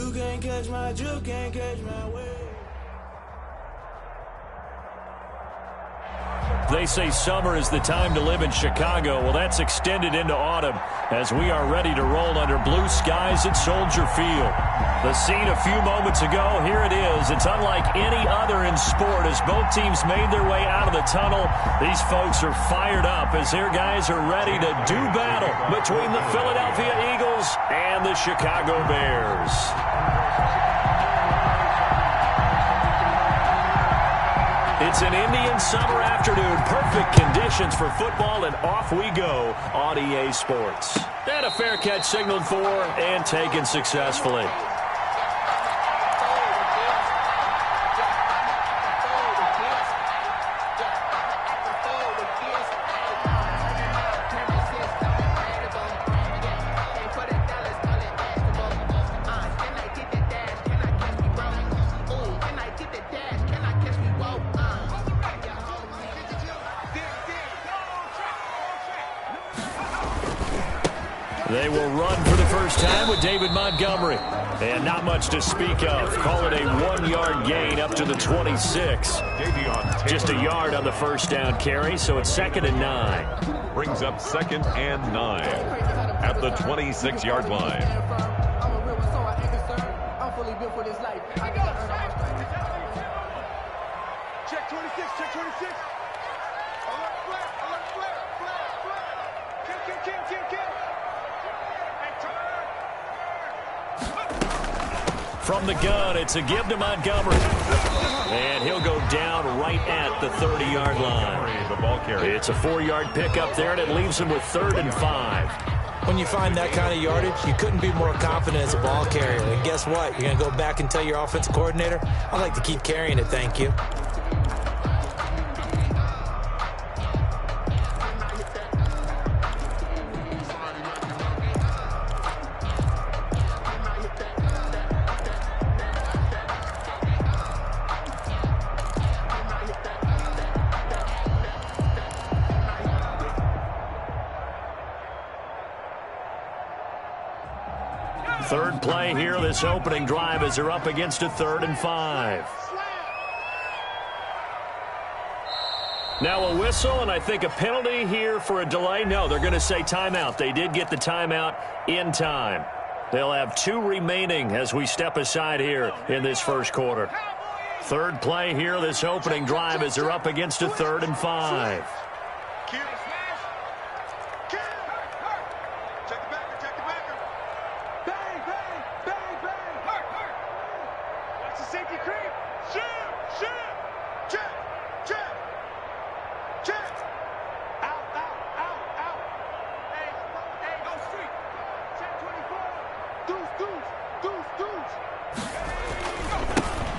You can't catch my wave. They say summer is the time to live in Chicago. Well, that's extended into autumn as we are ready to roll under blue skies at Soldier Field. The scene a few moments ago, here it is. It's unlike any other in sport as both teams made their way out of the tunnel. These folks are fired up as their guys are ready to do battle between the Philadelphia Eagles and the Chicago Bears. It's an Indian summer afternoon. Perfect conditions for football, and off we go on EA Sports. And a fair catch signaled for and taken successfully. They will run for the first time with David Montgomery. And not much to speak of. Call it a 1-yard gain up to the 26. Just a yard on the first down carry, so it's 2nd and 9. Brings up 2nd and 9 at the 26-yard line. Check 26, check 26. Alert flare, alert flare, flare. Kill. From the gun, it's a give to Montgomery. And he'll go down right at the 30-yard line. The ball carrier. It's a 4-yard pickup there, and it leaves him with 3rd and 5. When you find that kind of yardage, you couldn't be more confident as a ball carrier. And guess what? You're going to go back and tell your offensive coordinator, I'd like to keep carrying it, thank you. Third play here, this opening drive as they're up against a 3rd and 5. Now a whistle, and I think a penalty here for a delay. No, they're going to say timeout. They did get the timeout in time. They'll have 2 remaining as we step aside here in this first quarter. Third play here, this opening drive as they're up against a 3rd and 5.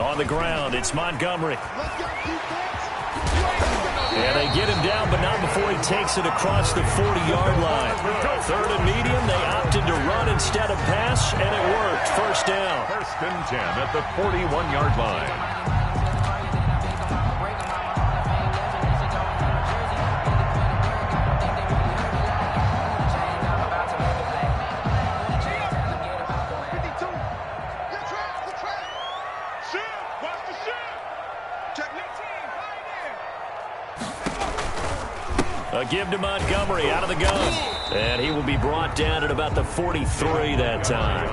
On the ground, it's Montgomery. And they get him down, but not before he takes it across the 40-yard line. 3rd and medium, they opted to run instead of pass, and it worked. First down. 1st and 10 at the 41-yard line. A give to Montgomery out of the gun. And he will be brought down at about the 43 that time.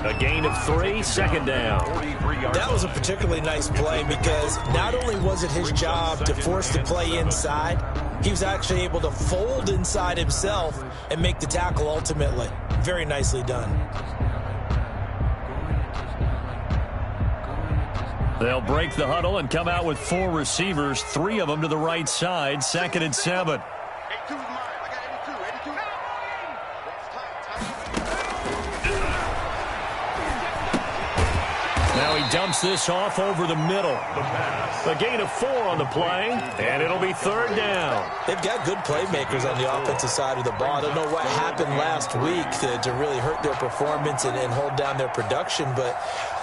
A gain of 3, 2nd down. That was a particularly nice play because not only was it his job to force the play inside, he was actually able to fold inside himself and make the tackle ultimately. Very nicely done. They'll break the huddle and come out with 4 receivers, 3 of them to the right side, 2nd and 7. Now he dumps this off over the middle. A gain of 4 on the play, and it'll be 3rd down. They've got good playmakers on the offensive side of the ball. I don't know what happened last week to really hurt their performance and hold down their production, but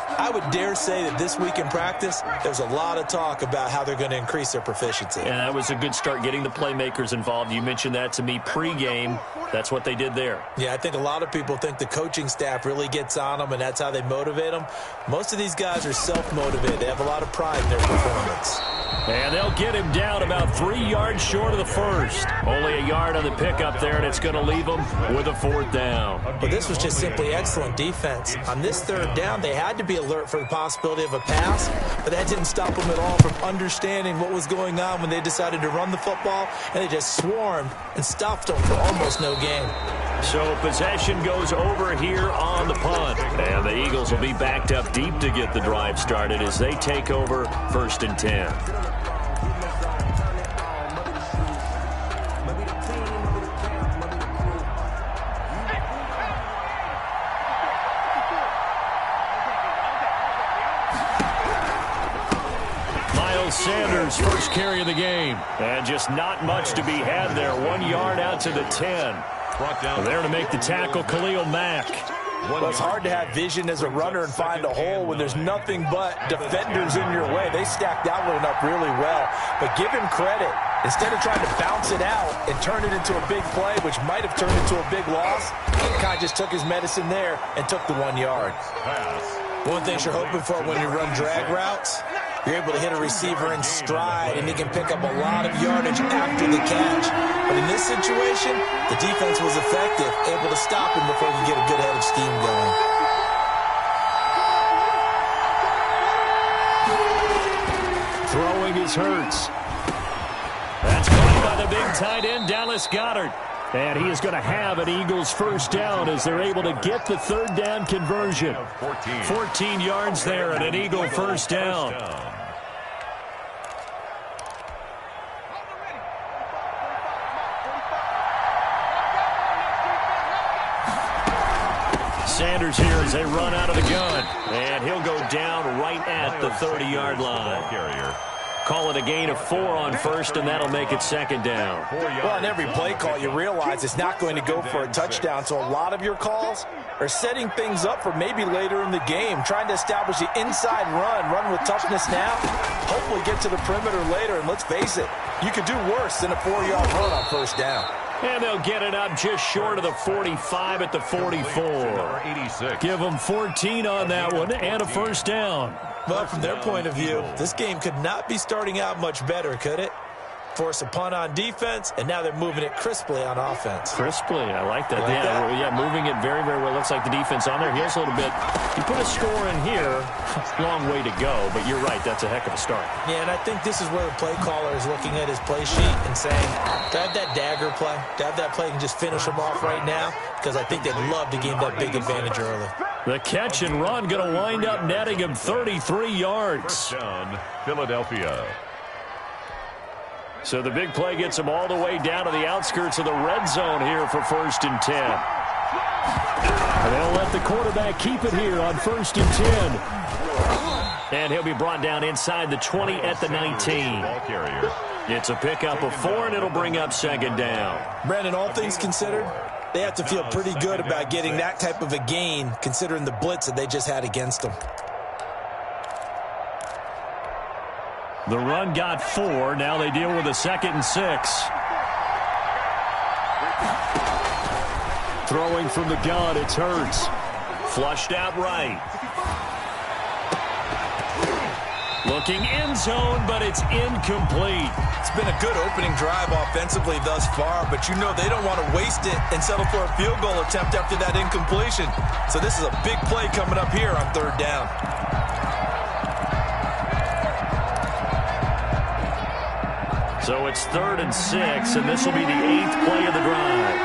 I would dare say that this week in practice, there's a lot of talk about how they're going to increase their proficiency. And that was a good start, getting the playmakers involved. You mentioned that to me pregame. That's what they did there. Yeah, I think a lot of people think the coaching staff really gets on them, and that's how they motivate them. Most of these guys are self-motivated. They have a lot of pride in their performance. And they'll get him down about 3 yards short of the first. Only a yard on the pickup there, and it's going to leave them with a 4th down. But this was just simply excellent defense. On this 3rd down, they had to be alert for the possibility of a pass, but that didn't stop them at all from understanding what was going on when they decided to run the football, and they just swarmed and stopped them for almost no gain. So possession goes over here on the punt. And the Eagles will be backed up deep to get the drive started as they take over 1st and 10. Sanders, first carry of the game. And just not much to be had there. 1 yard out to the 10. There to make the tackle, Khalil Mack. Well, it's hard to have vision as a runner and find a hole when there's nothing but defenders in your way. They stacked that one up really well. But give him credit. Instead of trying to bounce it out and turn it into a big play, which might have turned into a big loss, he kind of just took his medicine there and took the 1 yard. One thing you're hoping for when you run drag routes, you're able to hit a receiver in stride, and he can pick up a lot of yardage after the catch. But in this situation, the defense was effective, able to stop him before he could get a good head of steam going. Throwing is Hurts. That's caught by the big tight end, Dallas Goedert. And he is going to have an Eagles 1st down as they're able to get the 3rd down conversion. 14 yards there and an Eagle 1st down. Sanders here as they run out of the gun. And he'll go down right at the 30-yard line. Call it a gain of 4 on 1st, and that'll make it 2nd down. Well, on every play call, you realize it's not going to go for a touchdown. So a lot of your calls are setting things up for maybe later in the game, trying to establish the inside run with toughness now, hopefully get to the perimeter later. And let's face it, you could do worse than a 4-yard run on 1st down. And they'll get it up just short of the 45 at the 44. Give them 14 on that one and a 1st down. Well, from their point of view, this game could not be starting out much better, could it? Force a punt on defense, and now they're moving it crisply on offense. Crisply, I like that. Yeah, moving it very, very well. Looks like the defense on their heels a little bit. You put a score in here, long way to go, but you're right, that's a heck of a start. Yeah, and I think this is where the play caller is looking at his play sheet and saying, to have that dagger play, to have that play and just finish them off right now, because I think they'd love to gain that big advantage early. The catch and run going to wind up netting him 33 yards. Down, Philadelphia. So the big play gets him all the way down to the outskirts of the red zone here for 1st and 10. And they'll let the quarterback keep it here on 1st and 10. And he'll be brought down inside the 20 at the 19. It's a pickup of 4, and it'll bring up 2nd down. Brandon, all things considered, they have to feel pretty good about getting that type of a gain, considering the blitz that they just had against them. The run got 4. Now they deal with a 2nd and 6. Throwing from the gun, it's Hurts. Flushed out right. Looking end zone, but it's incomplete. It's been a good opening drive offensively thus far, but you know they don't want to waste it and settle for a field goal attempt after that incompletion. So this is a big play coming up here on 3rd down. So it's 3rd and 6, and this will be the 8th play of the drive.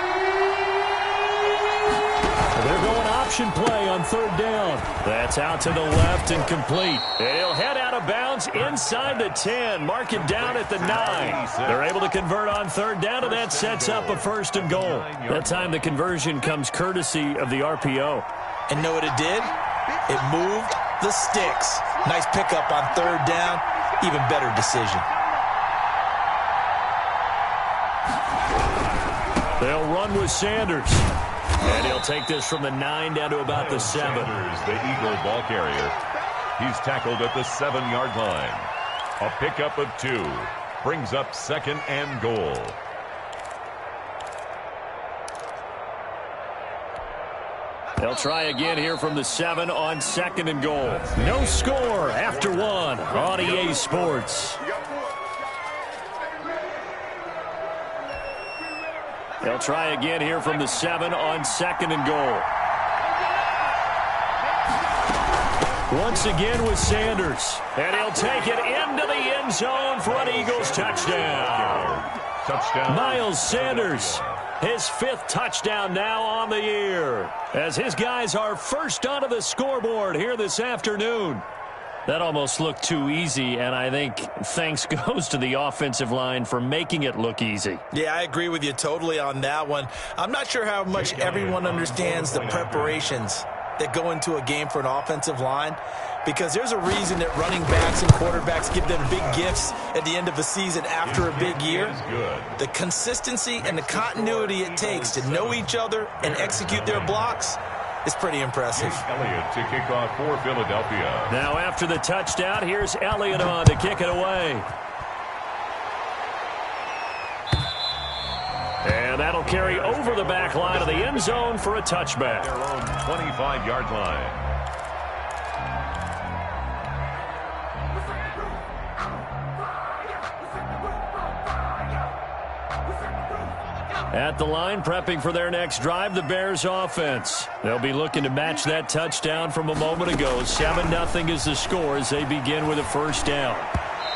They're going option play on 3rd down. That's out to the left and complete. He'll head out of bounds inside the 10. Mark it down at the 9. They're able to convert on 3rd down, and that sets up a 1st and goal. That time the conversion comes courtesy of the RPO. And know what it did? It moved the sticks. Nice pickup on 3rd down. Even better decision. They'll run with Sanders. And he'll take this from the 9 down to about the 7. Sanders, the Eagle ball carrier. He's tackled at the 7-yard line. A pickup of 2 brings up 2nd and goal. They'll try again here from the 7 on 2nd and goal. No score after 1 on EA Sports. They'll try again here from the 7 on 2nd and goal. Once again with Sanders. And he'll take it into the end zone for an Eagles touchdown. Miles Sanders, his 5th touchdown now on the year, as his guys are first onto the scoreboard here this afternoon. That almost looked too easy, and I think thanks goes to the offensive line for making it look easy. Yeah, I agree with you totally on that one. I'm not sure how much everyone understands the preparations that go into a game for an offensive line, because there's a reason that running backs and quarterbacks give them big gifts at the end of a season after a big year. The consistency and the continuity it takes to know each other and execute their blocks is pretty impressive. Elliott to kick off for Philadelphia. Now after the touchdown, here's Elliott on to kick it away. And that'll carry over the back line of the end zone for a touchback. Their own 25-yard line. At the line, prepping for their next drive, the Bears offense. They'll be looking to match that touchdown from a moment ago. 7-0 is the score as they begin with a first down.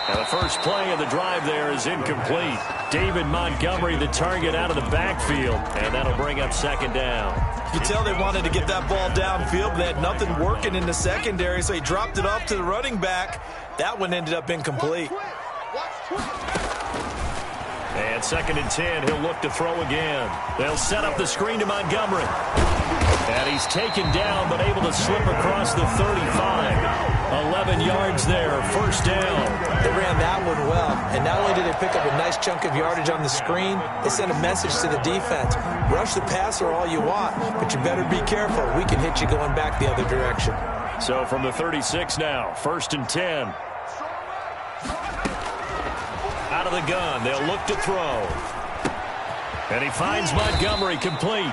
Now the first play of the drive there is incomplete. David Montgomery, the target out of the backfield, and that'll bring up 2nd down. You tell they wanted to get that ball downfield, but they had nothing working in the secondary, so he dropped it off to the running back. That one ended up incomplete. And 2nd and 10, he'll look to throw again. They'll set up the screen to Montgomery. And he's taken down, but able to slip across the 35. 11 yards there, first down. They ran that one well, and not only did they pick up a nice chunk of yardage on the screen, they sent a message to the defense. Rush the passer all you want, but you better be careful. We can hit you going back the other direction. So from the 36 now, 1st and 10. Out of the gun, they'll look to throw. And he finds Montgomery complete.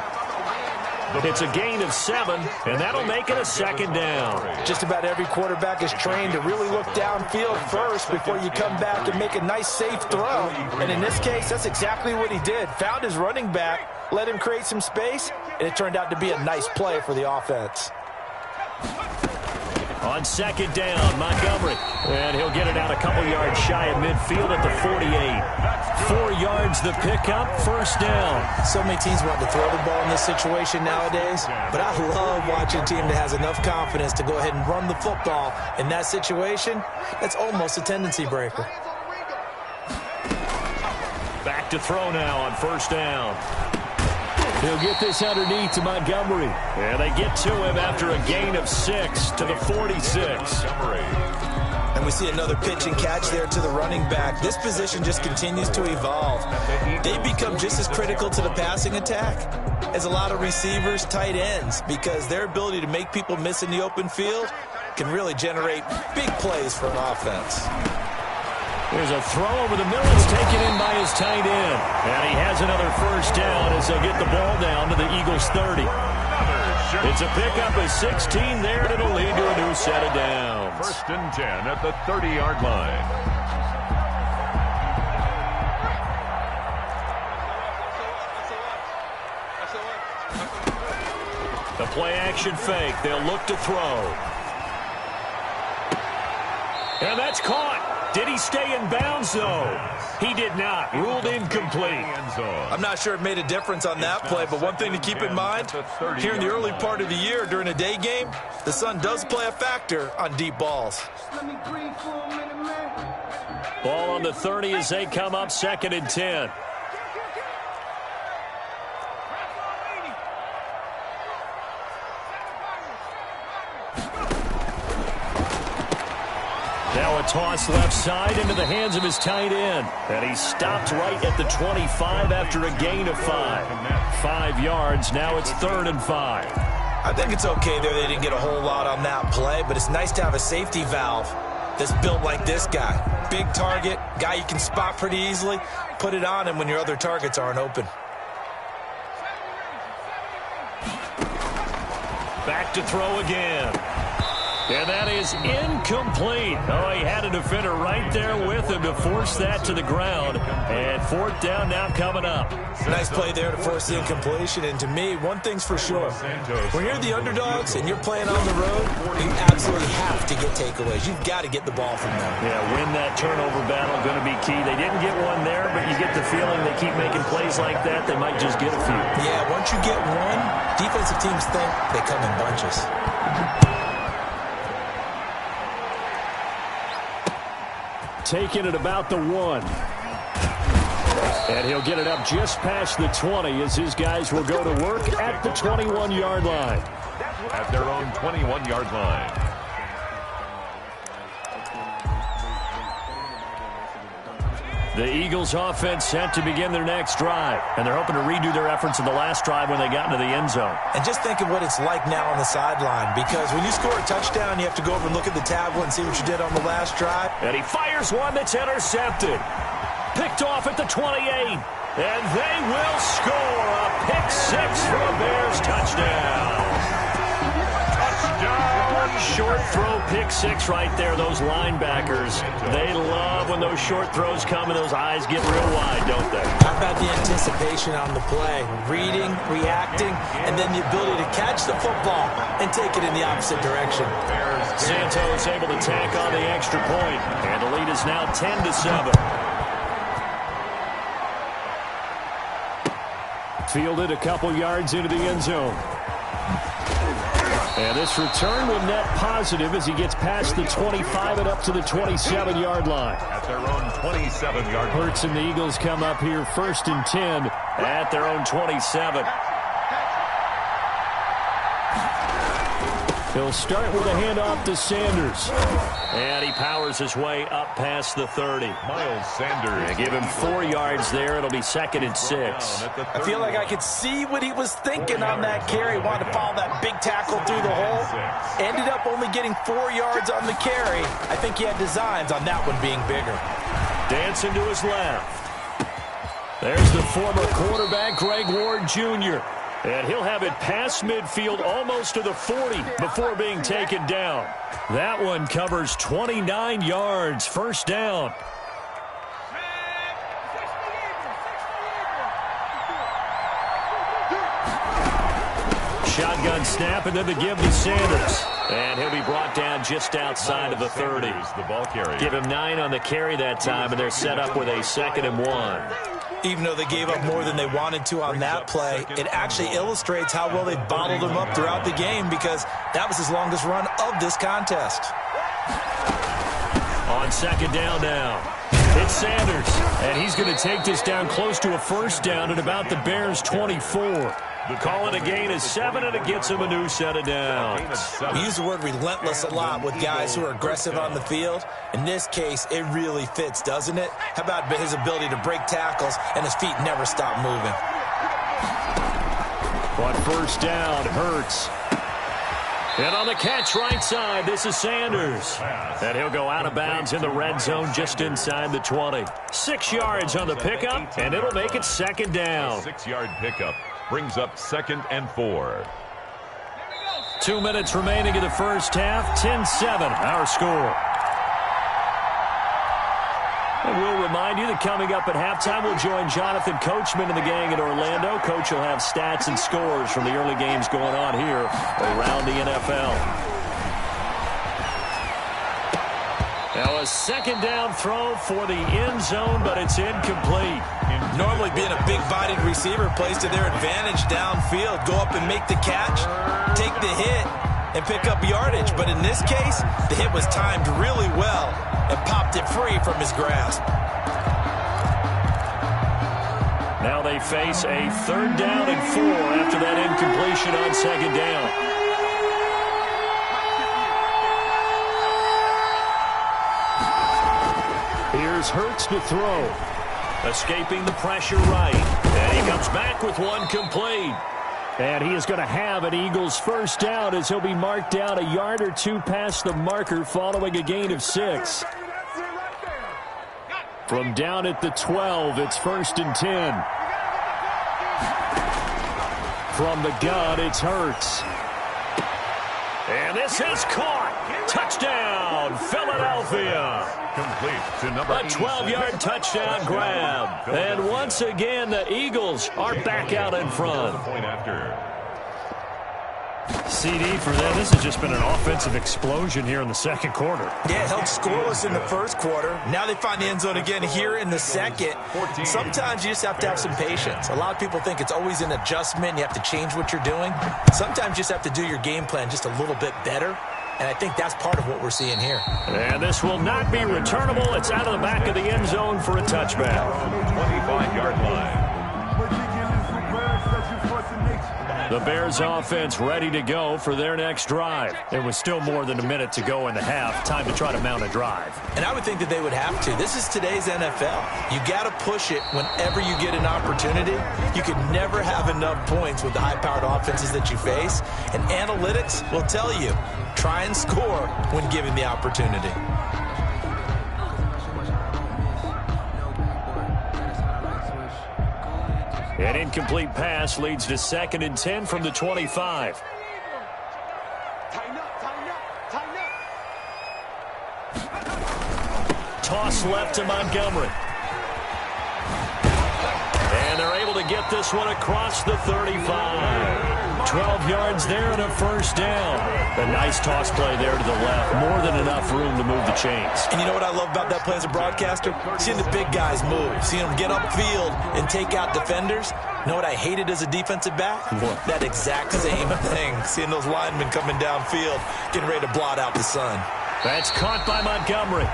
It's a gain of 7, and that'll make it a 2nd down. Just about every quarterback is trained to really look downfield first before you come back and make a nice, safe throw. And in this case, that's exactly what he did. Found his running back, let him create some space, and it turned out to be a nice play for the offense. On 2nd down, Montgomery. And he'll get it out a couple yards shy of midfield at the 48. 4 yards the pickup, first down. So many teams want to throw the ball in this situation nowadays, but I love watching a team that has enough confidence to go ahead and run the football. In that situation, that's almost a tendency breaker. Back to throw now on 1st down. He'll get this underneath to Montgomery. And they get to him after a gain of 6 to the 46. And we see another pitch and catch there to the running back. This position just continues to evolve. They become just as critical to the passing attack as a lot of receivers, tight ends, because their ability to make people miss in the open field can really generate big plays for an offense. There's a throw over the middle. It's taken in by his tight end. And he has another first down as they'll get the ball down to the Eagles' 30. It's a pickup of 16 there, and it'll lead to a new set of downs. 1st and 10 at the 30-yard line. The play-action fake. They'll look to throw. And that's caught. Did he stay in bounds, though? He did not. Ruled incomplete. I'm not sure it made a difference on that play, but one thing to keep in mind, here in the early part of the year during a day game, the sun does play a factor on deep balls. Ball on the 30 as they come up 2nd and 10. Now a toss left side into the hands of his tight end. And he stopped right at the 25 after a gain of 5. 5 yards. Now it's 3rd and 5. I think it's okay there. They didn't get a whole lot on that play, but it's nice to have a safety valve that's built like this guy. Big target, guy you can spot pretty easily. Put it on him when your other targets aren't open. Back to throw again. And that is incomplete. Oh, he had a defender right there with him to force that to the ground. And fourth down now coming up. Nice play there to force the incompletion. And to me, one thing's for sure. When you're the underdogs and you're playing on the road, you absolutely have to get takeaways. You've got to get the ball from them. Yeah, win that turnover battle, going to be key. They didn't get one there, but you get the feeling they keep making plays like that, they might just get a few. Yeah, once you get one, defensive teams think they come in bunches. Taking it about the 1. And he'll get it up just past the 20 as his guys will go to work at the 21-yard line. At their own 21-yard line. The Eagles offense set to begin their next drive, and they're hoping to redo their efforts in the last drive when they got into the end zone. And just think of what it's like now on the sideline, because when you score a touchdown, you have to go over and look at the tablet and see what you did on the last drive. And he fires one that's intercepted. Picked off at the 28, and they will score a pick 6 for a Bears touchdown. Touchdown! Short throw, pick 6 right there. Those linebackers, they love when those short throws come and those eyes get real wide, don't they? How about the anticipation on the play? Reading, reacting, and then the ability to catch the football and take it in the opposite direction. Santos able to tack on the extra point, and the lead is now 10-7. Fielded a couple yards into the end zone. And this return will net positive as he gets past the 25 and up to the 27-yard line. At their own 27-yard line. Hurts and the Eagles come up here 1st and 10 at their own 27. He'll start with a handoff to Sanders. And he powers his way up past the 30. Miles Sanders. And give him 4 yards there. It'll be 2nd and 6. I feel like I could see what he was thinking on that carry. Wanted to follow that big tackle through the hole. Ended up only getting 4 yards on the carry. I think he had designs on that one being bigger. Dancing to his left. There's the former quarterback, Greg Ward Jr., and he'll have it past midfield almost to the 40 before being taken down. That one covers 29 yards, 1st down. Shotgun snap, and then the give to Sanders. And he'll be brought down just outside of the 30. The ball carrier. Give him 9 on the carry that time, and they're set up with a 2nd and 1. Even though they gave up more than they wanted to on that play, it actually illustrates how well they bottled him up throughout the game, because that was his longest run of this contest. On 2nd down now, it's Sanders, and he's going to take this down close to a 1st down at about the Bears' 24. Call it a gain of 7, and it gets him a new set of downs. We use the word relentless a lot with guys who are aggressive on the field. In this case, it really fits, doesn't it? How about his ability to break tackles and his feet never stop moving? On 1st down, Hurts. And on the catch right side, this is Sanders. And he'll go out of bounds in the red zone just inside the 20. 6 yards on the pickup, and it'll make it 2nd down. 6-yard pickup brings up 2nd and 4. 2 minutes remaining in the first half. 10-7, our score. And we'll remind you that coming up at halftime, we'll join Jonathan Coachman and the gang in Orlando. Coach will have stats and scores from the early games going on here around the NFL. Now a 2nd down throw for the end zone, but it's incomplete. Normally being a big-bodied receiver plays to their advantage downfield. Go up and make the catch, take the hit, and pick up yardage. But in this case, the hit was timed really well and popped it free from his grasp. Now they face a 3rd down and 4 after that incompletion on 2nd down. Here's Hurts to throw. Escaping the pressure right. And he comes back with one complete. And he is going to have an Eagles first down as he'll be marked down a yard or two past the marker following a gain of 6. From down at the 12, it's 1st and 10. From the gun, it's Hurts. And this is caught. Touchdown, Philadelphia. Complete to number A 12-yard touchdown grab. And once again, the Eagles are back out in front. Point after. CD for them. This has just been an offensive explosion here in the second quarter. Yeah, held scoreless in the first quarter. Now they find the end zone again here in the second. Sometimes you just have to have some patience. A lot of people think it's always an adjustment. You have to change what you're doing. Sometimes you just have to do your game plan just a little bit better. And I think that's part of what we're seeing here. And this will not be returnable. It's out of the back of the end zone for a touchback. 25-yard line. The Bears offense ready to go for their next drive. There was still more than a minute to go in the half. Time to try to mount a drive. And I would think that they would have to. This is today's NFL. You got to push it whenever you get an opportunity. You can never have enough points with the high-powered offenses that you face. And analytics will tell you, try and score when given the opportunity. An incomplete pass leads to 2nd and 10 from the 25. Tighten up, tighten up, tighten up. Toss left to Montgomery. And they're able to get this one across the 35. 12 yards there and a first down. A nice toss play there to the left. More than enough room to move the chains. And you know what I love about that play as a broadcaster? Seeing the big guys move. Seeing them get upfield and take out defenders. You know what I hated as a defensive back? What? That exact same thing. Seeing those linemen coming downfield, getting ready to blot out the sun. That's caught by Montgomery.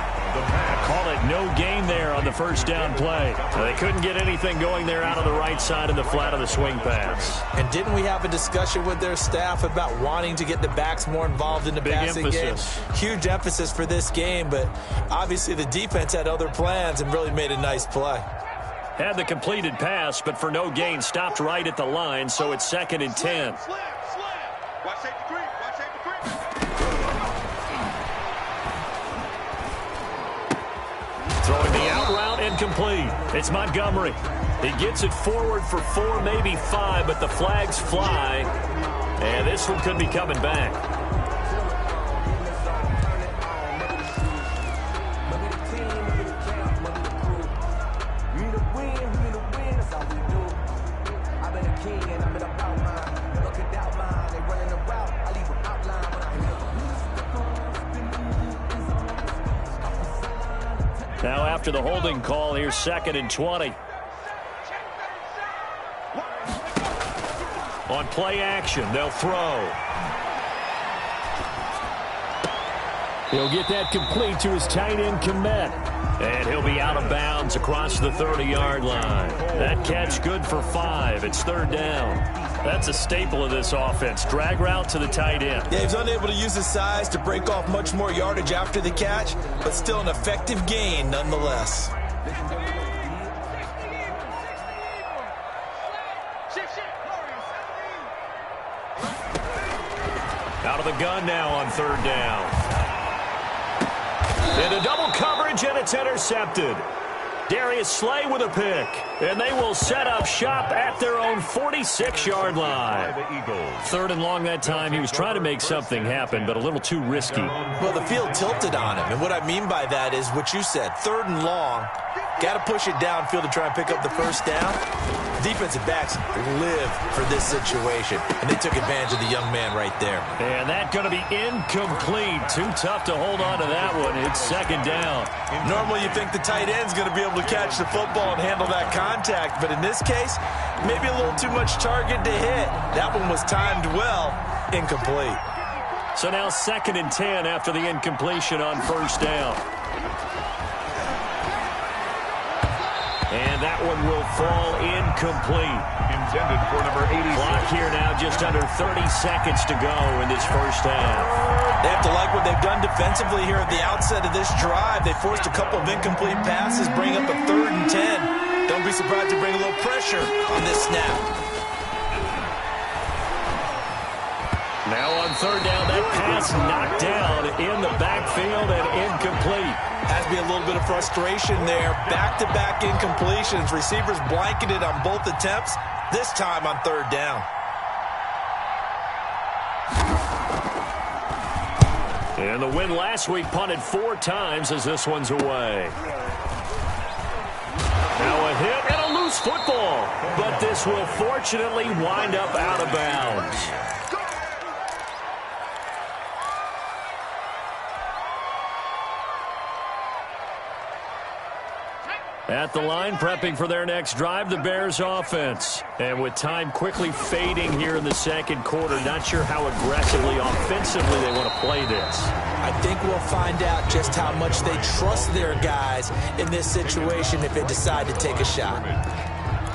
Call it no gain there on the first down play. They couldn't get anything going there out of the right side of the flat of the swing pass. And didn't we have a discussion with their staff about wanting to get the backs more involved in the passing game? Huge emphasis for this game, but obviously the defense had other plans and really made a nice play. Had the completed pass, but for no gain, stopped right at the line, so it's 2nd and 10. Watch safety three. Watch safety three. Throwing the out route incomplete. It's Montgomery. He gets it forward for 4, maybe 5, but the flags fly. And this one could be coming back. Now after the holding call, here's 2nd and 20. On play action, they'll throw. He'll get that complete to his tight end Kmet. And he'll be out of bounds across the 30-yard line. That catch good for 5. It's 3rd down. That's a staple of this offense. Drag route to the tight end. Yeah, he was unable to use his size to break off much more yardage after the catch, but still an effective gain nonetheless. Out of the gun now on 3rd down. Into double coverage, and it's intercepted. Darius Slay with a pick. And they will set up shop at their own 46-yard line. 3rd and long that time. He was trying to make something happen, but a little too risky. Well, the field tilted on him. And what I mean by that is what you said. 3rd and long. Got to push it downfield to try and pick up the first down. Defensive backs live for this situation, and they took advantage of the young man right there. And that's going to be incomplete. Too tough to hold on to that one. It's 2nd down. Normally you think the tight end's going to be able to catch the football and handle that contact, but in this case, maybe a little too much target to hit. That one was timed well, incomplete. So now 2nd and 10 after the incompletion on 1st down. And that one will fall incomplete. Intended for number 86. Clock here now, just under 30 seconds to go in this first half. They have to like what they've done defensively here at the outset of this drive. They forced a couple of incomplete passes, bring up a 3rd and 10. Don't be surprised to bring a little pressure on this snap. Now on third down, that pass knocked down in the backfield and incomplete. Has to be a little bit of frustration there. Back-to-back incompletions. Receivers blanketed on both attempts, this time on third down. And the win last week punted 4 times as this one's away. Now a hit and a loose football. But this will fortunately wind up out of bounds. At the line, prepping for their next drive, the Bears offense. And with time quickly fading here in the second quarter, not sure how aggressively, offensively they want to play this. I think we'll find out just how much they trust their guys in this situation if they decide to take a shot.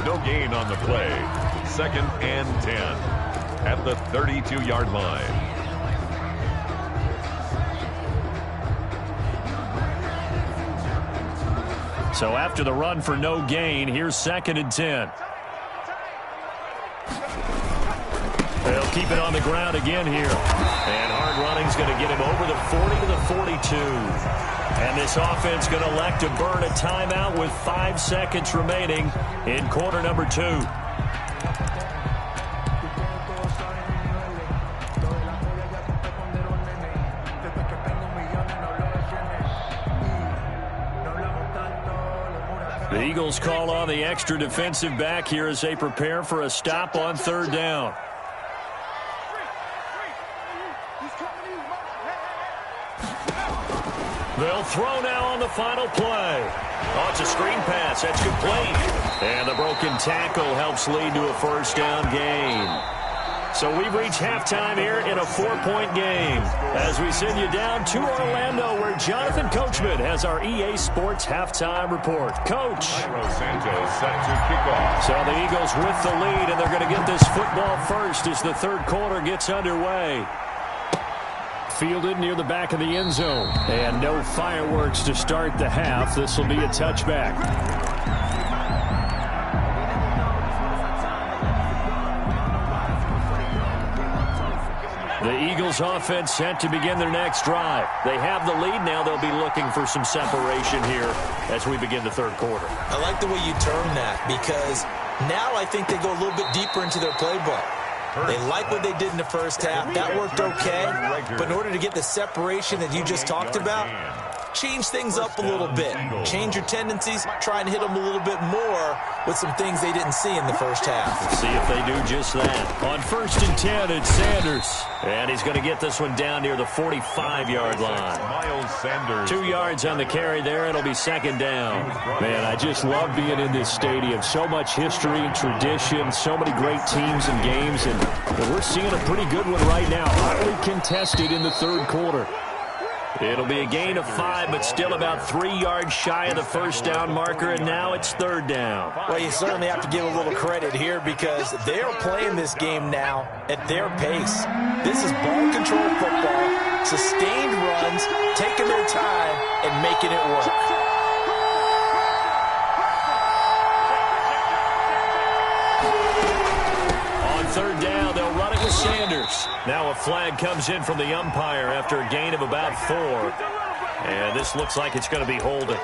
No gain on the play. 2nd and 10 at the 32-yard line. So after the run for no gain, here's 2nd and 10. They'll keep it on the ground again here. And hard running's going to get him over the 40 to the 42. And this offense going to elect to burn a timeout with 5 seconds remaining in quarter number 2. The Eagles call on the extra defensive back here as they prepare for a stop on third down. They'll throw now on the final play. Oh, it's a screen pass. That's complete. And the broken tackle helps lead to a first down gain. So we've reached halftime here in a 4-point game as we send you down to Orlando where Jonathan Coachman has our EA Sports halftime report. Coach. Santos set to kick off. So the Eagles with the lead, and they're going to get this football first as the third quarter gets underway. Fielded near the back of the end zone. And no fireworks to start the half. This will be a touchback. The Eagles offense set to begin their next drive. They have the lead now. They'll be looking for some separation here as we begin the third quarter. I like the way you term that because now I think they go a little bit deeper into their playbook. They like what they did in the first half. That worked okay. But in order to get the separation that you just talked about, change things up a little bit. Change your tendencies. Try and hit them a little bit more with some things they didn't see in the first half. We'll see if they do just that. On 1st and 10, it's Sanders. And he's going to get this one down near the 45-yard line. Miles Sanders. 2 yards on the carry there. It'll be 2nd down. Man, I just love being in this stadium. So much history and tradition. So many great teams and games. And we're seeing a pretty good one right now. Hotly contested in the third quarter. It'll be a gain of 5, but still about 3 yards shy of the first down marker, and now it's third down. Well, you certainly have to give a little credit here because they are playing this game now at their pace. This is ball control football, sustained runs, taking their time, and making it work. On third down, they'll run it with Sanders. Now a flag comes in from the umpire after a gain of about 4. And this looks like it's going to be holding.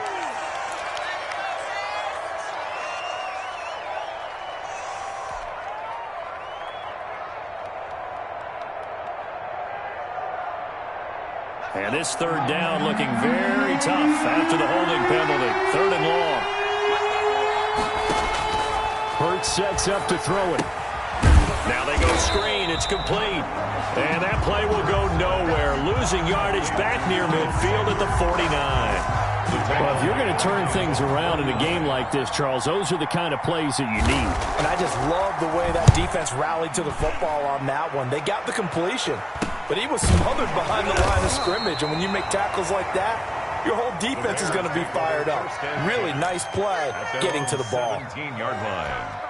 And this third down looking very tough after the holding penalty. 3rd and long. Hurts sets up to throw it. Now they go screen. It's complete. And that play will go nowhere. Losing yardage back near midfield at the 49. Well, if you're going to turn things around in a game like this, Charles, those are the kind of plays that you need. And I just love the way that defense rallied to the football on that one. They got the completion, but he was smothered behind the line of scrimmage. And when you make tackles like that, your whole defense is going to be fired up. Really nice play getting to the ball. 17-yard line.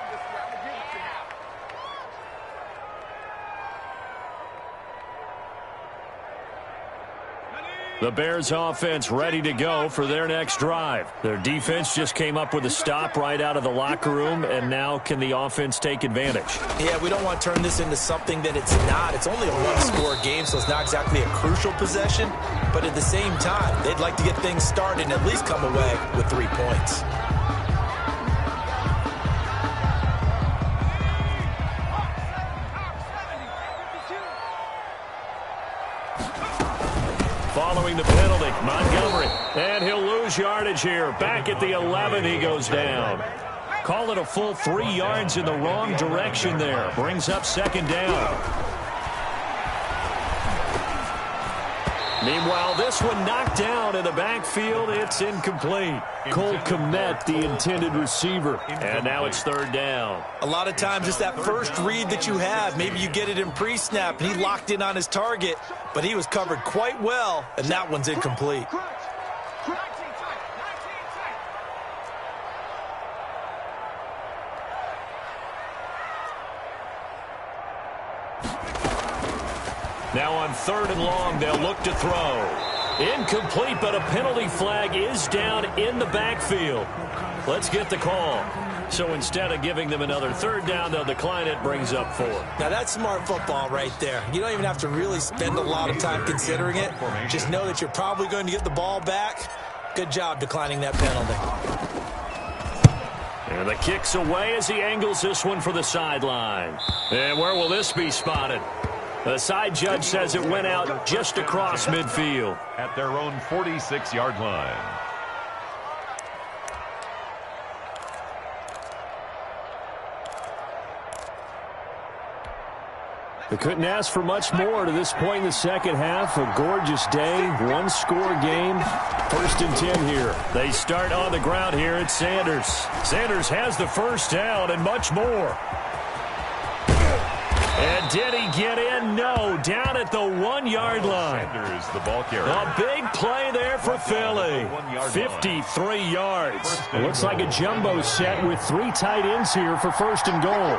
The Bears offense ready to go for their next drive. Their defense just came up with a stop right out of the locker room, and now can the offense take advantage? Yeah, we don't want to turn this into something that it's not. It's only a one-score game, so it's not exactly a crucial possession. But at the same time, they'd like to get things started and at least come away with 3 points. Following the penalty, Montgomery. And he'll lose yardage here. Back at the 11, he goes down. Call it a full 3 yards in the wrong direction there. Brings up second down. Meanwhile, this one knocked down in the backfield. It's incomplete. Cole Kmet, the intended receiver. And now it's third down. A lot of times it's that first read that you have. Maybe you get it in pre-snap, and he locked in on his target, but he was covered quite well, and that one's incomplete. Now on third and long, they'll look to throw. Incomplete, but a penalty flag is down in the backfield. Let's get the call. So instead of giving them another third down, they'll decline it. Brings up 4. Now that's smart football right there. You don't even have to really spend a lot of time considering it. Just know that you're probably going to get the ball back. Good job declining that penalty. And the kick's away as he angles this one for the sideline. And where will this be spotted? The side judge says it went out just across midfield. At their own 46-yard line. They couldn't ask for much more to this point in the second half. A gorgeous day, one-score game. 1st and 10 here. They start on the ground here at Sanders. Sanders has the first down and much more. And did he get in? No. Down at the 1-yard line. Sanders, the ball carrier. A big play there for Philly. 53 yards. It looks like a jumbo set with 3 tight ends here for 1st and goal.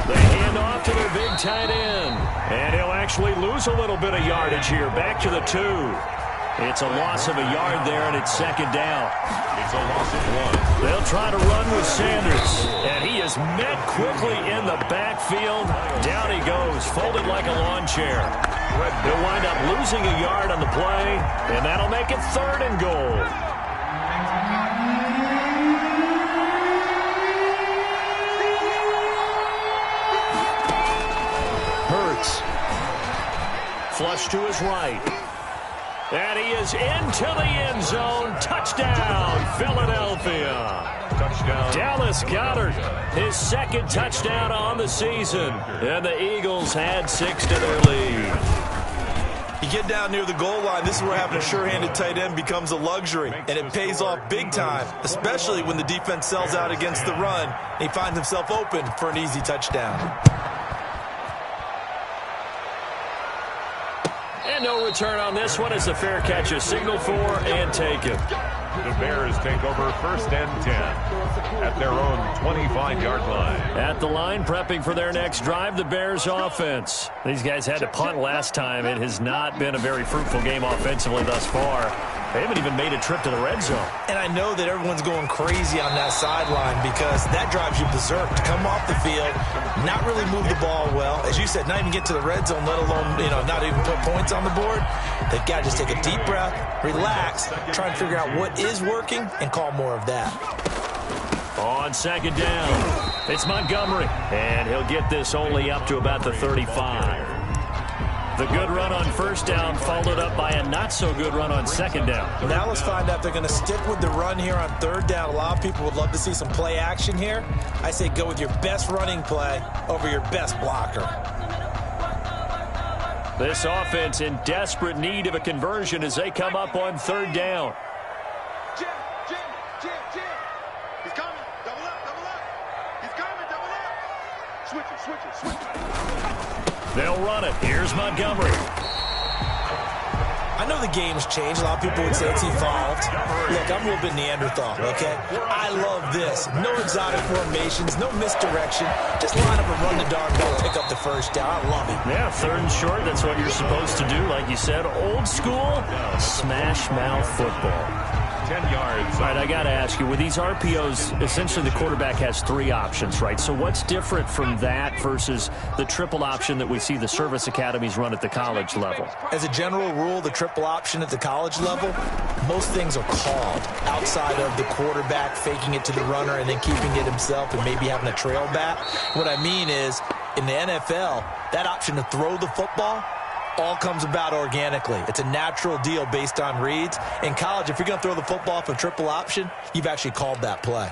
They hand off to their big tight end. And he'll actually lose a little bit of yardage here. Back to the 2. It's a loss of a yard there, and it's second down. It's a loss of 1. They'll try to run with Sanders. And he is met quickly in the backfield. Down he goes, folded like a lawn chair. He'll wind up losing a yard on the play, and that'll make it 3rd and goal. Hurts. Flush to his right. And he is into the end zone. Touchdown, Philadelphia. Touchdown. Dallas Goedert, his 2nd touchdown on the season. And the Eagles had 6 to their lead. You get down near the goal line, this is where having a sure-handed tight end becomes a luxury. And it pays off big time, especially when the defense sells out against the run. And he finds himself open for an easy touchdown. And no return on this one as the fair catch is signaled for and taken. The Bears take over 1st and 10 at their own 25-yard line. At the line, prepping for their next drive, the Bears offense. These guys had to punt last time. It has not been a very fruitful game offensively thus far. They haven't even made a trip to the red zone. And I know that everyone's going crazy on that sideline because that drives you berserk to come off the field, not really move the ball well. As you said, not even get to the red zone, let alone, not even put points on the board. They've got to just take a deep breath, relax, try and figure out what is working, and call more of that. On second down, it's Montgomery. And he'll get this only up to about the 35. The good run on 1st down followed up by a not-so-good run on 2nd down. Now let's find out if they're going to stick with the run here on 3rd down. A lot of people would love to see some play action here. I say go with your best running play over your best blocker. This offense in desperate need of a conversion as they come up on 3rd down. Jim. He's coming. Double up. He's coming. Double up. Switch it. They'll run it. Here's Montgomery. I know the game's changed. A lot of people would say it's evolved. Look, I'm a little bit Neanderthal, okay? I love this. No exotic formations, no misdirection. Just line up and run the darn ball, pick up the first down. I love it. Yeah, 3rd and short, that's what you're supposed to do. Like you said, old school, smash mouth football. 10 yards. All right, I got to ask you, with these RPOs, essentially the quarterback has 3 options, right? So what's different from that versus the triple option that we see the service academies run at the college level? As a general rule, the triple option at the college level, most things are called outside of the quarterback faking it to the runner and then keeping it himself and maybe having a trail back. What I mean is, in the NFL, that option to throw the football all comes about organically. It's a natural deal based on reads. In college, if you're going to throw the football off a triple option, you've actually called that play.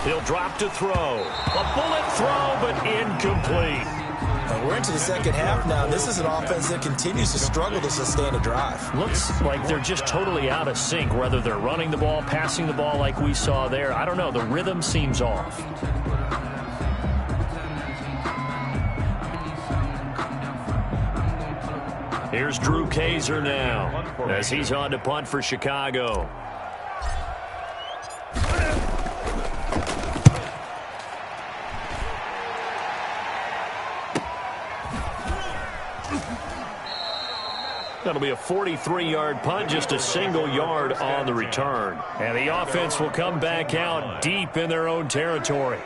He'll drop to throw. A bullet throw, but incomplete. We're into the second half now. This is an offense that continues to struggle to sustain a drive. Looks like they're just totally out of sync, whether they're running the ball, passing the ball like we saw there. I don't know. The rhythm seems off. Here's Drew Kaiser now as he's on to punt for Chicago. That'll be a 43-yard punt, just a single yard on the return. And the offense will come back out deep in their own territory.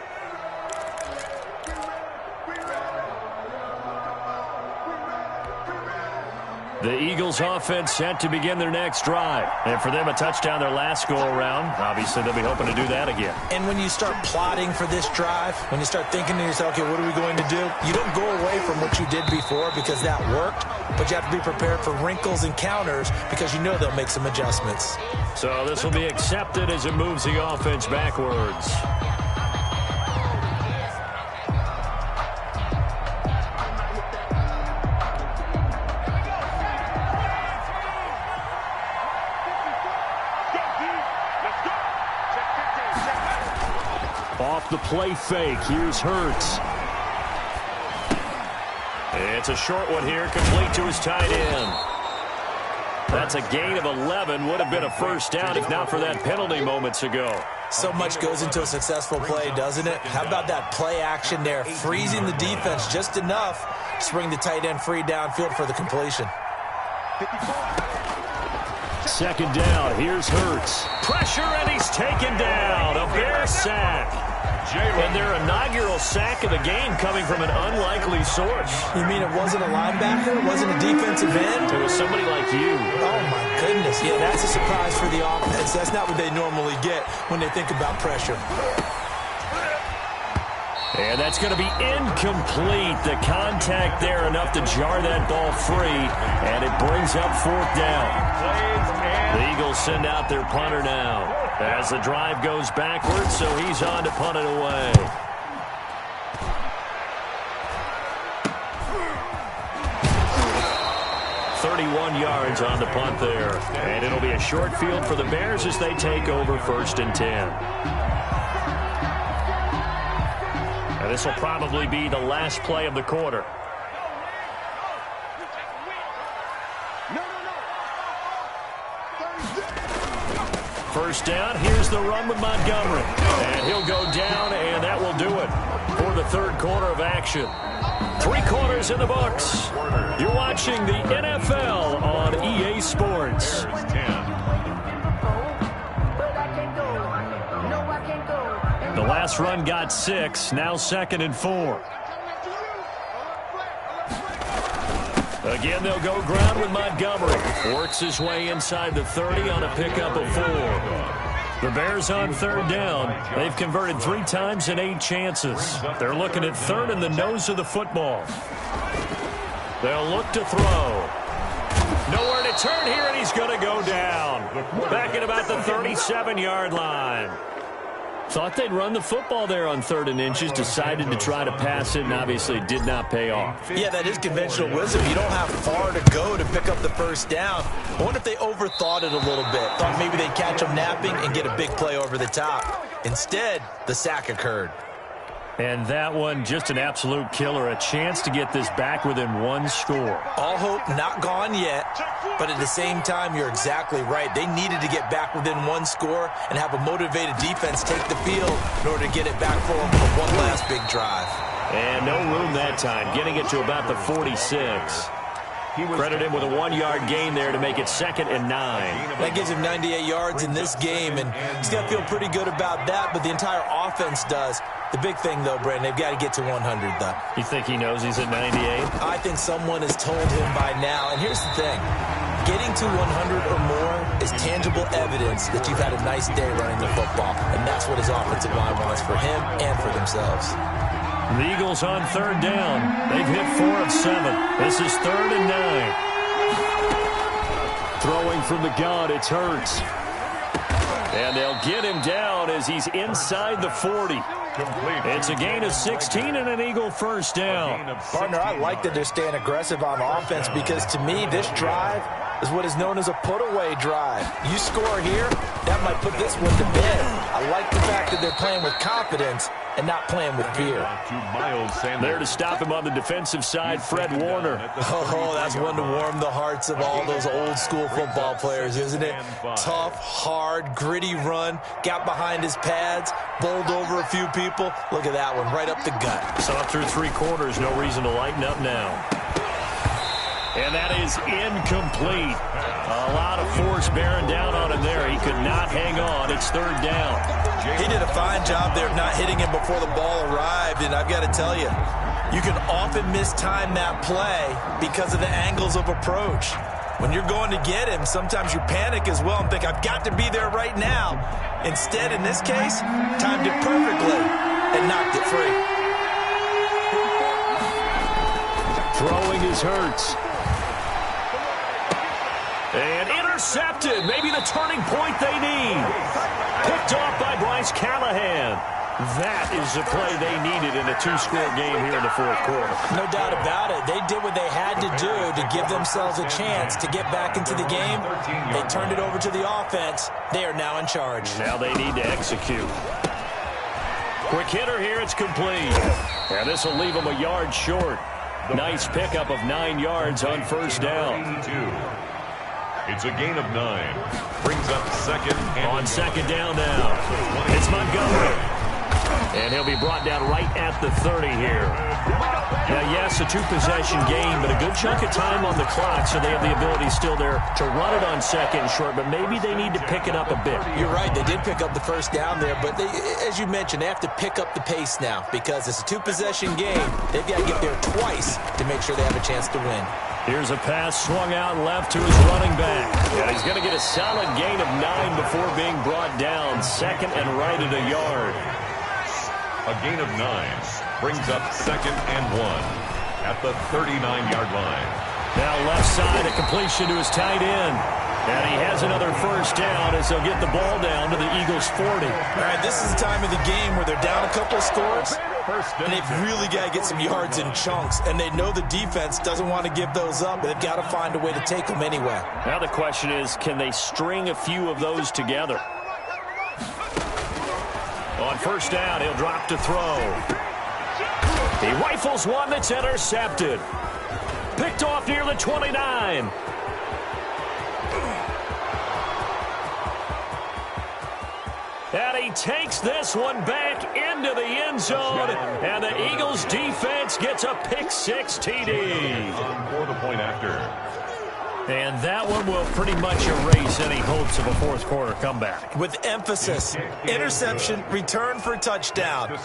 The Eagles offense set to begin their next drive. And for them, a touchdown their last go-around. Obviously, they'll be hoping to do that again. And when you start plotting for this drive, when you start thinking to yourself, okay, what are we going to do? You don't go away from what you did before because that worked, but you have to be prepared for wrinkles and counters because you know they'll make some adjustments. So this will be accepted as it moves the offense backwards. Off the play fake, here's Hurts. It's a short one here, complete to his tight end. That's a gain of 11, would have been a first down if not for that penalty moments ago. So much goes into a successful play, doesn't it? How about that play action there, freezing the defense just enough to bring the tight end free downfield for the completion. Second down, here's Hurts. Pressure, and he's taken down. A Bear sack. And their inaugural sack of the game coming from an unlikely source. You mean it wasn't a linebacker? It wasn't a defensive end? It was somebody like you. Oh, my goodness. Yeah, that's a surprise for the offense. That's not what they normally get when they think about pressure. And that's going to be incomplete. The contact there enough to jar that ball free, and it brings up 4th down. The Eagles send out their punter now as the drive goes backwards, so he's on to punt it away. Yards on the punt there. And it'll be a short field for the Bears as they take over 1st and 10. And this will probably be the last play of the quarter. First down, here's the run with Montgomery. And he'll go down, and that will do it for the 3rd quarter of action. 3 quarters in the books. You're watching the NFL on EA Sports. The last run got 6, now 2nd and 4. Again, they'll go ground with Montgomery. Works his way inside the 30 on a pickup of 4. The Bears on 3rd down. They've converted 3 times in 8 chances. They're looking at 3rd in the nose of the football. They'll look to throw. Nowhere to turn here, and he's going to go down. Back at about the 37-yard line. Thought they'd run the football there on 3rd and inches, decided to try to pass it, and obviously did not pay off. Yeah, that is conventional wisdom. You don't have far to go to pick up the first down. I wonder if they overthought it a little bit. Thought maybe they'd catch them napping and get a big play over the top. Instead, the sack occurred. And that one, just an absolute killer. A chance to get this back within 1 score. All hope not gone yet, but at the same time, you're exactly right. They needed to get back within 1 score and have a motivated defense take the field in order to get it back for them for one last big drive. And no room that time, getting it to about the 46. Credit him with a 1-yard gain there to make it 2nd and 9. That gives him 98 yards in this game, and he's going to feel pretty good about that, but the entire offense does. The big thing, though, Brandon, they've got to get to 100, though. You think he knows he's at 98? I think someone has told him by now, and here's the thing. Getting to 100 or more is tangible evidence that you've had a nice day running the football, and that's what his offensive line wants for him and for themselves. The Eagles on 3rd down. They've hit 4 of 7. This is 3rd and 9. Throwing from the gun, it's Hurts. And they'll get him down as he's inside the 40. It's a gain of 16 and an Eagle first down. Partner, I like that they're staying aggressive on offense because to me, this drive is what is known as a put-away drive. You score here, that might put this one to bed. I like the fact that they're playing with confidence and not playing with fear. There to stop him on the defensive side, Fred Warner. Oh, that's one to warm the hearts of all those old-school football players, isn't it? Tough, hard, gritty run, got behind his pads, bowled over a few people. Look at that one, right up the gut. Saw through 3 quarters, no reason to lighten up now. And that is incomplete. A lot of force bearing down on him there. He could not hang on. It's 3rd down. He did a fine job there of not hitting him before the ball arrived, and I've got to tell you, you can often mistime that play because of the angles of approach. When you're going to get him, sometimes you panic as well and think, I've got to be there right now. Instead, in this case, timed it perfectly and knocked it free. Throwing is Hurts. And intercepted. Maybe the turning point they need. Picked off by Bryce Callahan. That is the play they needed in a 2-score game here in the 4th quarter. No doubt about it. They did what they had to do to give themselves a chance to get back into the game. They turned it over to the offense. They are now in charge. Now they need to execute. Quick hitter here. It's complete. And this will leave them a yard short. Nice pickup of 9 yards on first down. It's a gain of 9. Brings up 2nd and on 2nd down now. It's Montgomery. And he'll be brought down right at the 30 here. Now, yes, a 2-possession game, but a good chunk of time on the clock, so they have the ability still there to run it on 2nd and short, but maybe they need to pick it up a bit. You're right. They did pick up the first down there, but as you mentioned, they have to pick up the pace now because it's a 2-possession game. They've got to get there twice to make sure they have a chance to win. Here's a pass swung out left to his running back. Yeah, he's going to get a solid gain of 9 before being brought down. 2nd and right at a yard. A gain of 9 brings up 2nd and 1 at the 39-yard line. Now left side, a completion to his tight end. And he has another first down as they'll get the ball down to the Eagles' 40. All right, this is the time of the game where they're down a couple of scores, and they've really got to get some yards in chunks, and they know the defense doesn't want to give those up, but they've got to find a way to take them anyway. Now the question is, can they string a few of those together? On first down, he'll drop to throw. He rifles one that's intercepted. Picked off near the 29. And he takes this one back into the end zone, and the Eagles defense gets a pick-6 TD. For the point after. And that one will pretty much erase any hopes of a 4th quarter comeback. With emphasis, interception, return for touchdown.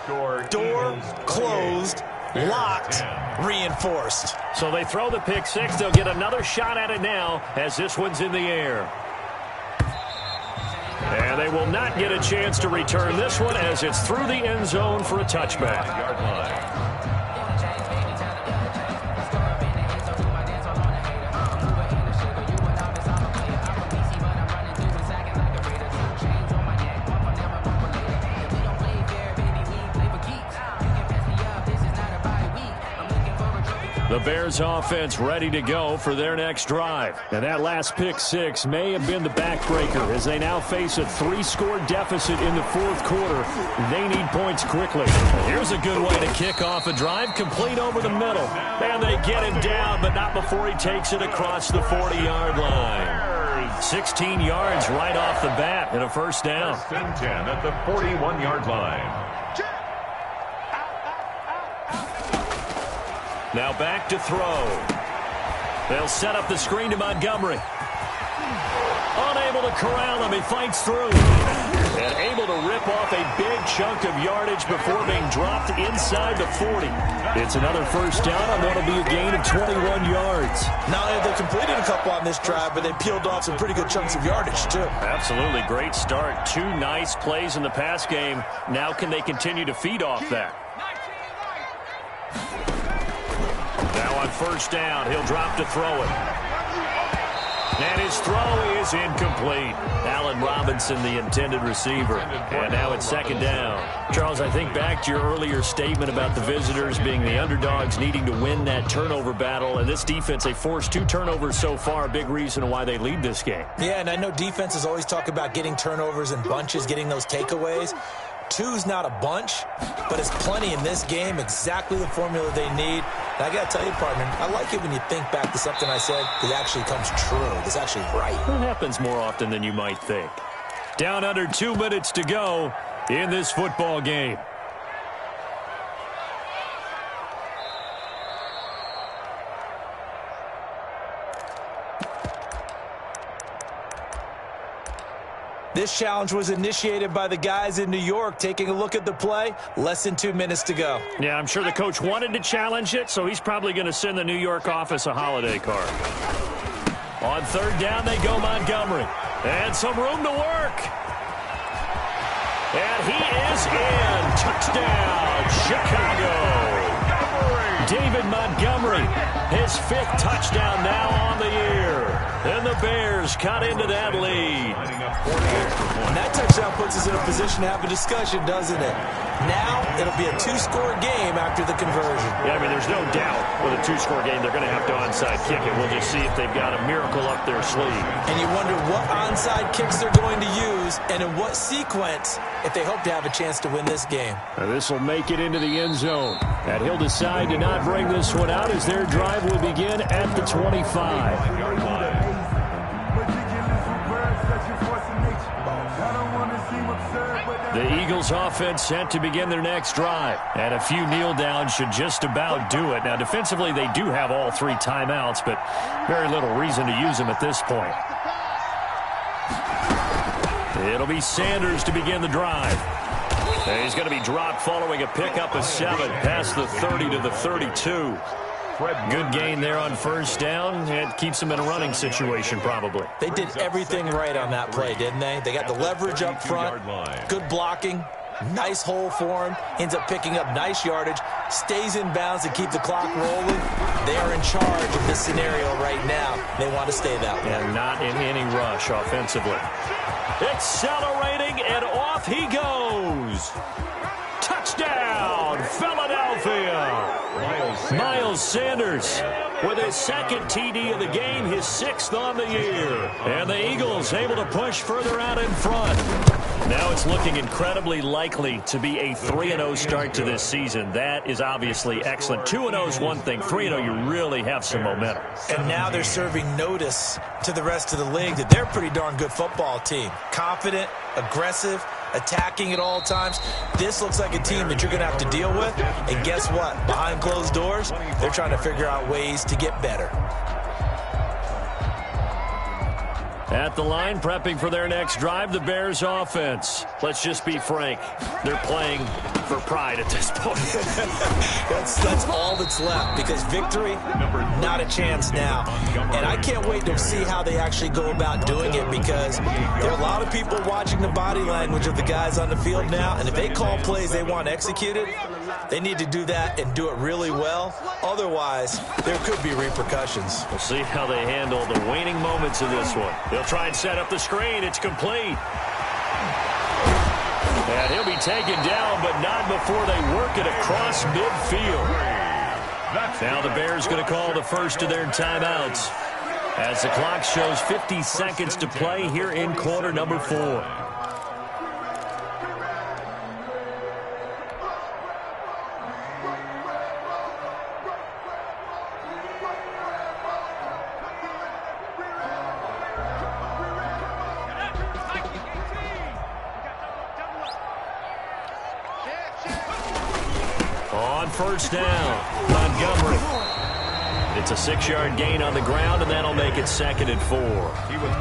Door closed, locked, reinforced. So they throw the pick-6. They'll get another shot at it now as this one's in the air. And they will not get a chance to return this one as it's through the end zone for a touchback. Yard line. The Bears offense ready to go for their next drive. And that last pick six may have been the backbreaker as they now face a 3-score deficit in the fourth quarter. They need points quickly. Here's a good way to kick off a drive, complete over the middle. And they get him down, but not before he takes it across the 40-yard line. 16 yards right off the bat and a first down. First and 10 at the 41-yard line. Now back to throw. They'll set up the screen to Montgomery. Unable to corral him. He fights through. And able to rip off a big chunk of yardage before being dropped inside the 40. It's another first down on what will be a gain of 21 yards. Not only have they completed a couple on this drive, but they peeled off some pretty good chunks of yardage, too. Absolutely. Great start. 2 nice plays in the pass game. Now can they continue to feed off that? Now on first down, he'll drop to throw it. And his throw is incomplete. Allen Robinson, the intended receiver. And now it's second down. Charles, I think back to your earlier statement about the visitors being the underdogs needing to win that turnover battle. And this defense, they forced 2 turnovers so far, a big reason why they lead this game. Yeah, and I know defenses always talk about getting turnovers in bunches, getting those takeaways. 2's not a bunch, but it's plenty in this game, exactly the formula they need. And I got to tell you, partner, I like it when you think back to something I said that actually comes true. It's actually right. It happens more often than you might think. Down under 2 minutes to go in this football game. This challenge was initiated by the guys in New York. Taking a look at the play, less than 2 minutes to go. Yeah, I'm sure the coach wanted to challenge it, so he's probably going to send the New York office a holiday card. On third down, they go Montgomery. And some room to work. And he is in. Touchdown, Chicago. David Montgomery, his 5th touchdown now on the year. And the Bears cut into that lead. And that touchdown puts us in a position to have a discussion, doesn't it? Now it'll be a 2-score game after the conversion. Yeah, I mean, there's no doubt with a 2-score game they're going to have to onside kick it. We'll just see if they've got a miracle up their sleeve. And you wonder what onside kicks they're going to use and in what sequence if they hope to have a chance to win this game. Now this will make it into the end zone. And he'll decide to not bring this one out as their drive will begin at the 25-yard line. The Eagles offense set to begin their next drive. And a few kneel downs should just about do it. Now defensively they do have all 3 timeouts, but very little reason to use them at this point. It'll be Sanders to begin the drive. And he's going to be dropped following a pickup of 7 past the 30 to the 32. Good gain there on first down. It keeps them in a running situation probably. They did everything right on that play, didn't they? They got the leverage up front, good blocking, nice hole for him, ends up picking up nice yardage, stays in bounds to keep the clock rolling. They are in charge of this scenario right now. They want to stay that way. And not in any rush offensively. Accelerating, and off he goes. Touchdown, Philadelphia. Miles Sanders with his 2nd TD of the game, his 6th on the year. And the Eagles able to push further out in front. Now it's looking incredibly likely to be a 3-0 start to this season. That is obviously excellent. 2-0 is one thing. 3-0, you really have some momentum. And now they're serving notice to the rest of the league that they're a pretty darn good football team. Confident, aggressive, attacking at all times. This looks like a team that you're going to have to deal with. And guess what? Behind closed doors, they're trying to figure out ways to get better. At the line, prepping for their next drive, the Bears offense. Let's just be frank. They're playing for pride at this point. That's all that's left, because victory, not a chance now. And I can't wait to see how they actually go about doing it, because there are a lot of people watching the body language of the guys on the field now, and if they call plays they want executed, they need to do that and do it really well. Otherwise, there could be repercussions. We'll see how they handle the waning moments of this one. They'll try and set up the screen. It's complete. And he'll be taken down, but not before they work it across midfield. Now the Bears going to call the first of their timeouts as the clock shows 50 seconds to play here in quarter number 4. On first down, Montgomery. It's a 6-yard gain on the ground, and that'll make it 2nd and 4.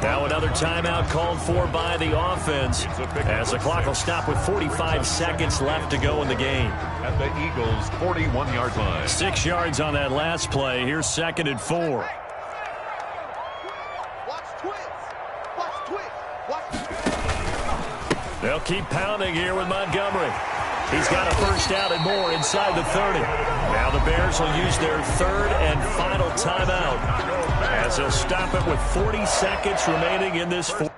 Now another timeout called for by the offense as the clock will stop with 45 seconds left to go in the game. At the Eagles' 41-yard line. 6 yards on that last play. Here's 2nd and 4. Watch twits. Watch twits. They'll keep pounding here with Montgomery. He's got a first down and more inside the 30. Now the Bears will use their 3rd and final timeout as they'll stop it with 40 seconds remaining in this fourth.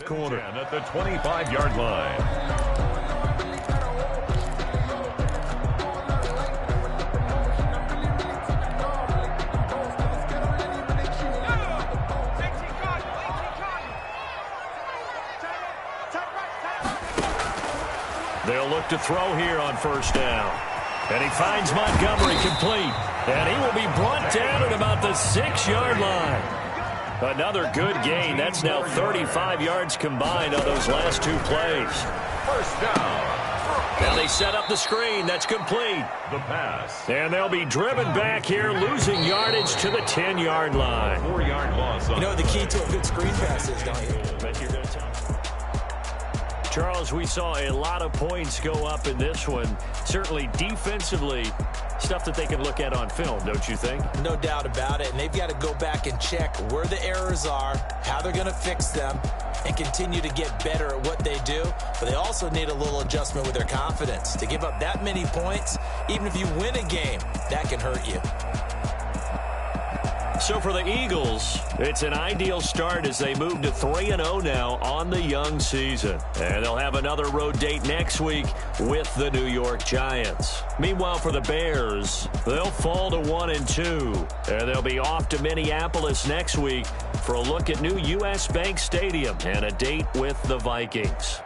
Quarter at the 25-yard line. They'll look to throw here on first down. And he finds Montgomery complete. And he will be brought down at about the 6-yard line. Another good gain. That's now 35 yards combined on those last 2 plays. First down. Now they set up the screen. That's complete. The pass. And they'll be driven back here, losing yardage to the 10-yard line. 4-yard loss. You know what the key to a good screen pass is, don't you? Bet you're going to tell me. Charles, we saw a lot of points go up in this one. Certainly defensively, stuff that they can look at on film, don't you think? No doubt about it. And they've got to go back and check where the errors are, how they're going to fix them, and continue to get better at what they do. But they also need a little adjustment with their confidence. To give up that many points, even if you win a game, that can hurt you. So for the Eagles, it's an ideal start as they move to 3-0 now on the young season. And they'll have another road date next week with the New York Giants. Meanwhile, for the Bears, they'll fall to 1-2. And they'll be off to Minneapolis next week for a look at new U.S. Bank Stadium and a date with the Vikings.